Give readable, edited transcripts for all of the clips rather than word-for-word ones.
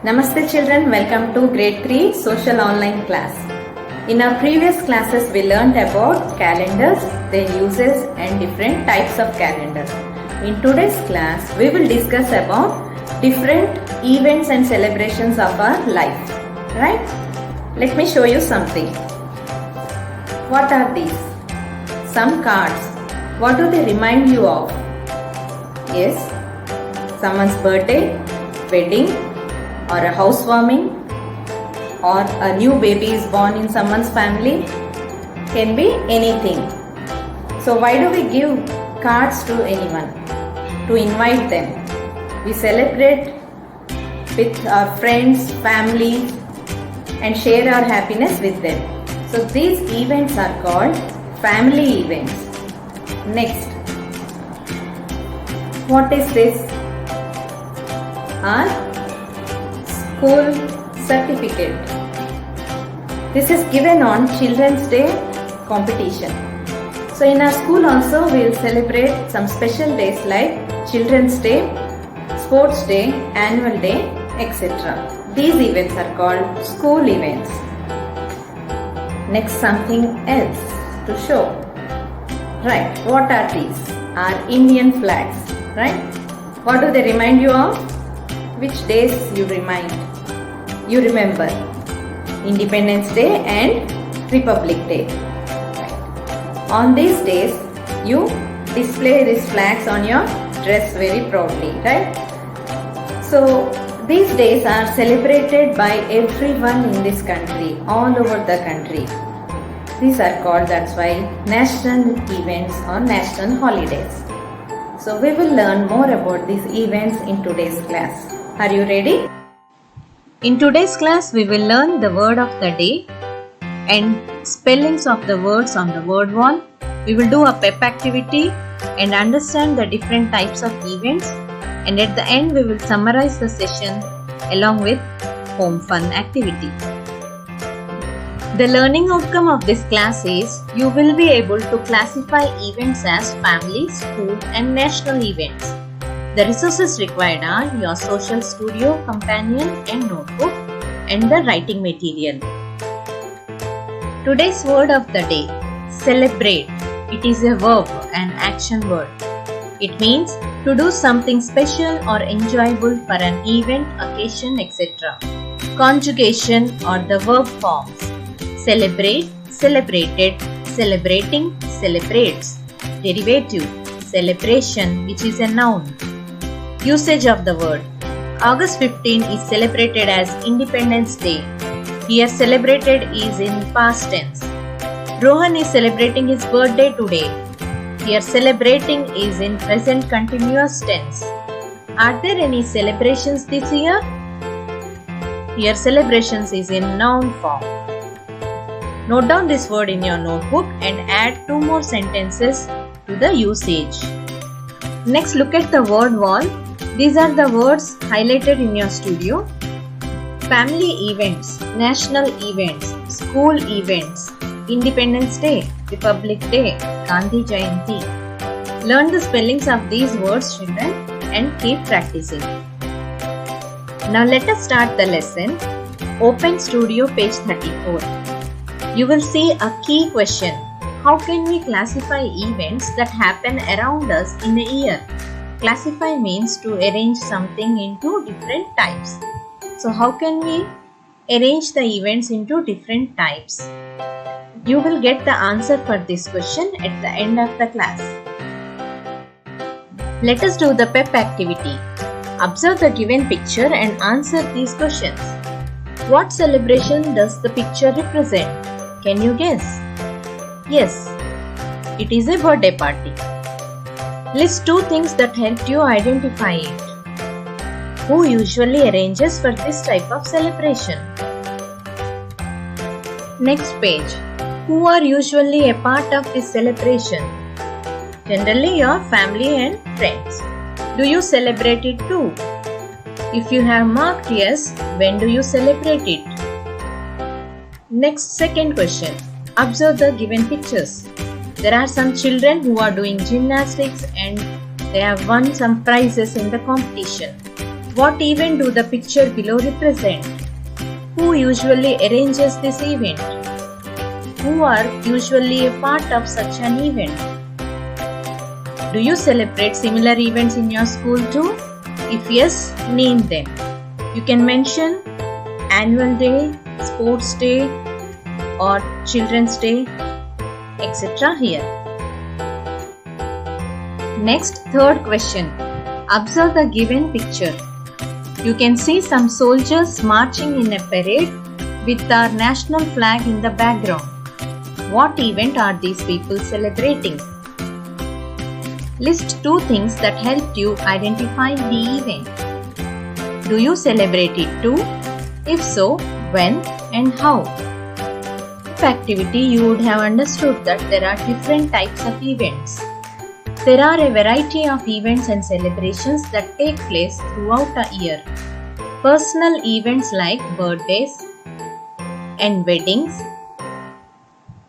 Namaste children, welcome to grade 3 social online class. In our previous classes we learned about calendars, their uses and different types of calendars. In today's class we will discuss about different events and celebrations of our life. Right? Let me show you something. What are these? Some cards. What do they remind you of? Yes, someone's birthday, wedding, or a housewarming, or a new baby is born in someone's family. Can be anything. So why do we give cards to anyone? To invite them. We celebrate with our friends, family, and share our happiness with them. So these events are called family events. Next, what is this? Our school certificate. This is given on Children's Day competition. So in our school also we will celebrate some special days like Children's Day, Sports Day, Annual Day, etc. These events are called school events. Next, something else to show. Right, what are these? Our Indian flags. Right? What do they remind you of? Which days you remember? Independence Day and Republic Day. Right. On these days, you display these flags on your dress very proudly, right? So these days are celebrated by everyone in this country, all over the country. These are called, that's why, national events or national holidays. So we will learn more about these events in today's class. Are you ready? In today's class, we will learn the word of the day and spellings of the words on the word wall. We will do a pep activity and understand the different types of events. And at the end, we will summarize the session along with home fun activity. The learning outcome of this class is you will be able to classify events as family, school, and national events. The resources required are your social studio, companion and notebook and the writing material. Today's word of the day, celebrate. It is a verb, an action word. It means to do something special or enjoyable for an event, occasion, etc. Conjugation or the verb forms. Celebrate, celebrated, celebrating, celebrates. Derivative, celebration, which is a noun. Usage of the word. August 15 is celebrated as Independence Day. Here celebrated is in past tense. Rohan is celebrating his birthday today. Here celebrating is in present continuous tense. Are there any celebrations this year? Here celebrations is in noun form. Note down this word in your notebook and add 2 more sentences to the usage. Next, look at the word wall. These are the words highlighted in your studio. Family events, national events, school events, Independence Day, Republic Day, Gandhi Jayanti. Learn the spellings of these words, children, and keep practicing. Now let us start the lesson. Open Studio page 34. You will see a key question. How can we classify events that happen around us in a year? Classify means to arrange something into different types. So how can we arrange the events into different types? You will get the answer for this question at the end of the class. Let us do the pep activity. Observe the given picture and answer these questions. What celebration does the picture represent? Can you guess? Yes, it is a birthday party. List 2 things that helped you identify it. Who usually arranges for this type of celebration? Next page. Who are usually a part of this celebration? Generally your family and friends. Do you celebrate it too? If you have marked yes, when do you celebrate it? Next, second question. Observe the given pictures. There are some children who are doing gymnastics and They have won some prizes in the competition. What event do the picture below represent? Who usually arranges this event? Who are usually a part of such an event? Do you celebrate similar events in your school too? If yes, name them. You can mention Annual Day, Sports Day or Children's Day, etc. here. Next, third question. Observe the given picture. You can see some soldiers marching in a parade with our national flag in the background. What event are these people celebrating? List 2 things that helped you identify the event. Do you celebrate it too? If so, when and how? If activity, you would have understood that there are different types of events. There are a variety of events and celebrations that take place throughout a year. Personal events like birthdays and weddings,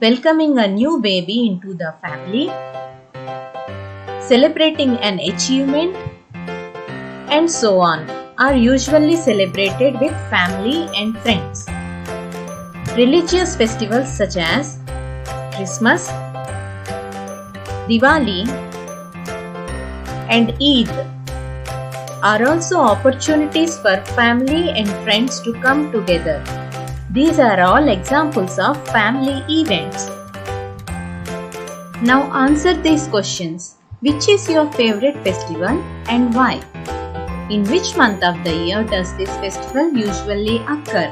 welcoming a new baby into the family, celebrating an achievement, and so on, are usually celebrated with family and friends. Religious festivals such as Christmas, Diwali, and Eid are also opportunities for family and friends to come together. These are all examples of family events. Now answer these questions. Which is your favorite festival and why? In which month of the year does this festival usually occur?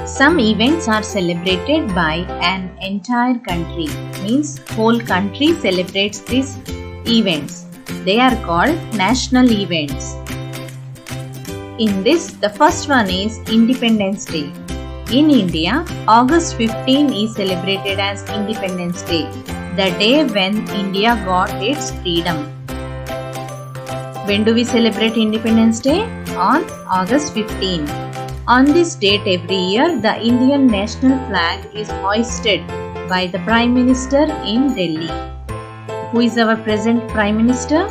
Some events are celebrated by an entire country, means whole country celebrates these events. They are called national events. In this, the first one is Independence Day. In India, August 15 is celebrated as Independence Day, the day when India got its freedom. When do we celebrate Independence Day? On August 15. On this date every year, the Indian national flag is hoisted by the Prime Minister in Delhi. Who is our present Prime Minister?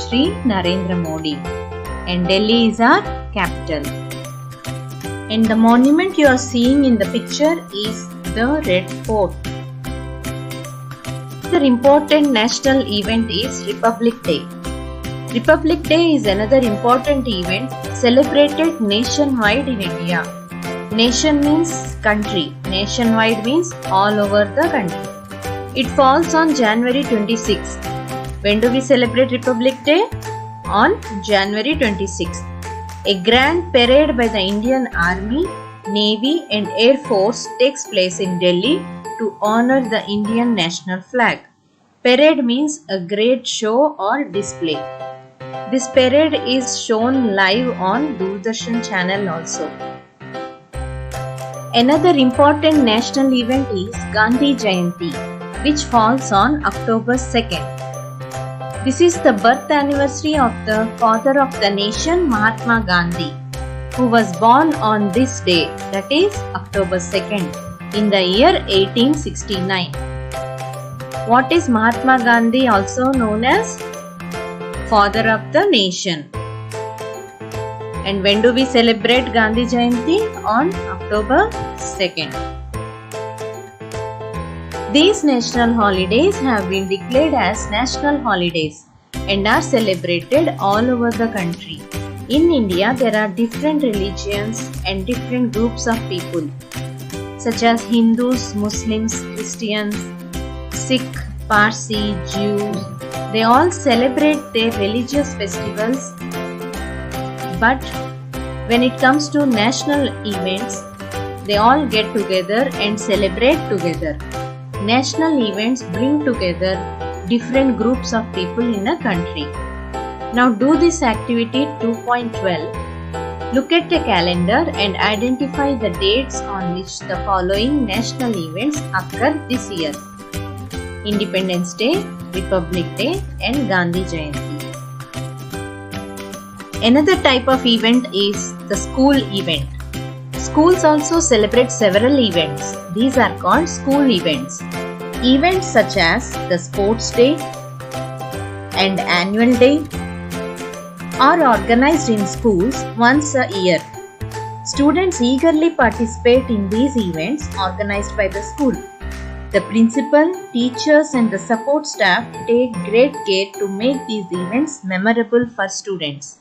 Shri Narendra Modi. And Delhi is our capital. And the monument you are seeing in the picture is the Red Fort. Another important national event is Republic Day. Republic Day is another important event celebrated nationwide in India. Nation means country. Nationwide means all over the country. It falls on January 26th. When do we celebrate Republic Day? On January 26th. A grand parade by the Indian Army, Navy and Air Force takes place in Delhi to honor the Indian national flag. Parade means a great show or display. This parade is shown live on Doordarshan channel also. Another important national event is Gandhi Jayanti, which falls on October 2nd. This is the birth anniversary of the father of the nation, Mahatma Gandhi, who was born on this day, that is October 2nd, in the year 1869. What is Mahatma Gandhi also known as? Father of the nation. And when do we celebrate Gandhi Jayanti? On October 2nd. These national holidays have been declared as national holidays and are celebrated all over the country. In India, there are different religions and different groups of people, such as Hindus, Muslims, Christians, Sikh, Parsi, Jews. They all celebrate their religious festivals, but when it comes to national events, they all get together and celebrate together. National events bring together different groups of people in a country. Now do this activity 2.12. Look at the calendar and identify the dates on which the following national events occur this year: Independence Day, Republic Day and Gandhi Jayanti. Another type of event is the school event. Schools also celebrate several events. These are called school events. Events such as the Sports Day, and annual day are organized in schools once a year. Students eagerly participate in these events organized by the school. The principal, teachers and the support staff take great care to make these events memorable for students.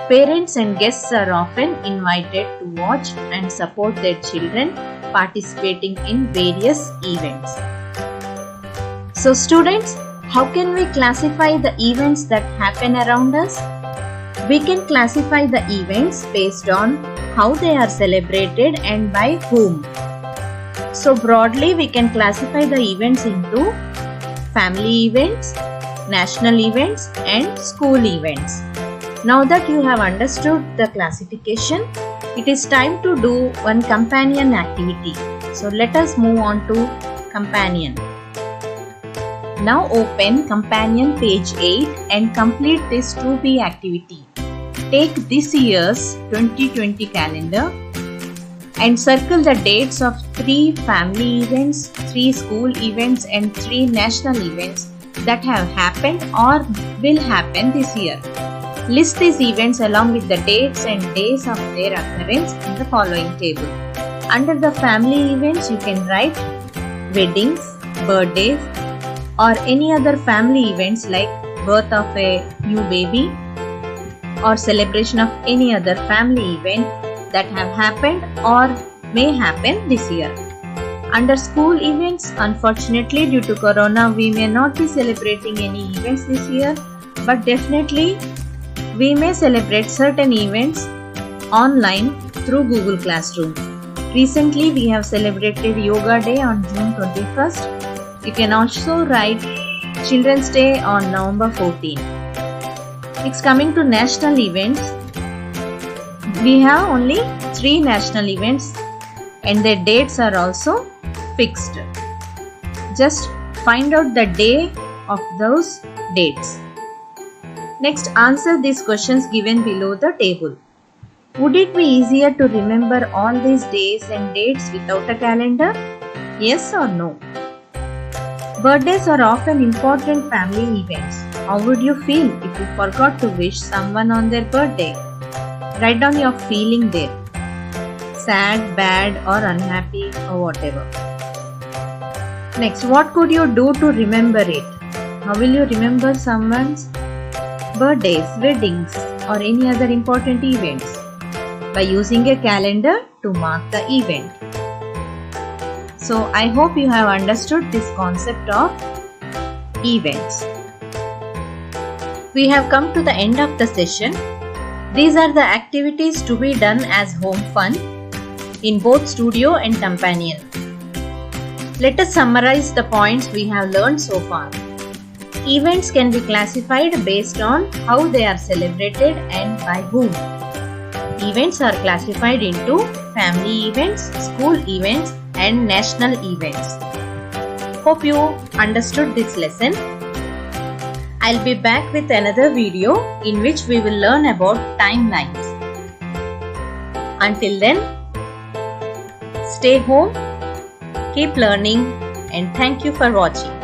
Parents and guests are often invited to watch and support their children participating in various events. So students, how can we classify the events that happen around us? We can classify the events based on how they are celebrated and by whom. So broadly, we can classify the events into family events, national events and school events. Now that you have understood the classification, it is time to do one companion activity. So let us move on to companion. Now open companion page 8 and complete this 2B activity. Take this year's 2020 calendar and circle the dates of 3 family events, 3 school events and 3 national events that have happened or will happen this year. List these events along with the dates and days of their occurrence in the following table. Under the family events, you can write weddings, birthdays or any other family events like birth of a new baby or celebration of any other family event that have happened or may happen this year. Under school events, unfortunately due to Corona, we may not be celebrating any events this year, but definitely we may celebrate certain events online through Google Classroom. Recently, we have celebrated Yoga Day on June 21st. You can also write Children's Day on November 14. Next, coming to national events, we have only 3 national events and their dates are also fixed. Just find out the day of those dates. Next, answer these questions given below the table. Would it be easier to remember all these days and dates without a calendar? Yes or no? Birthdays are often important family events. How would you feel if you forgot to wish someone on their birthday? Write down your feeling there. Sad, bad or unhappy or whatever. Next, what could you do to remember it? How will you remember someone's birthdays, weddings or any other important events? By using a calendar to mark the event. So I hope you have understood this concept of events. We have come to the end of the session. These are the activities to be done as home fun in both studio and companion. Let us summarize the points we have learned so far. Events can be classified based on how they are celebrated and by whom. Events are classified into family events, school events and national events. Hope you understood this lesson. I'll be back with another video in which we will learn about timelines. Until then, stay home, keep learning and thank you for watching.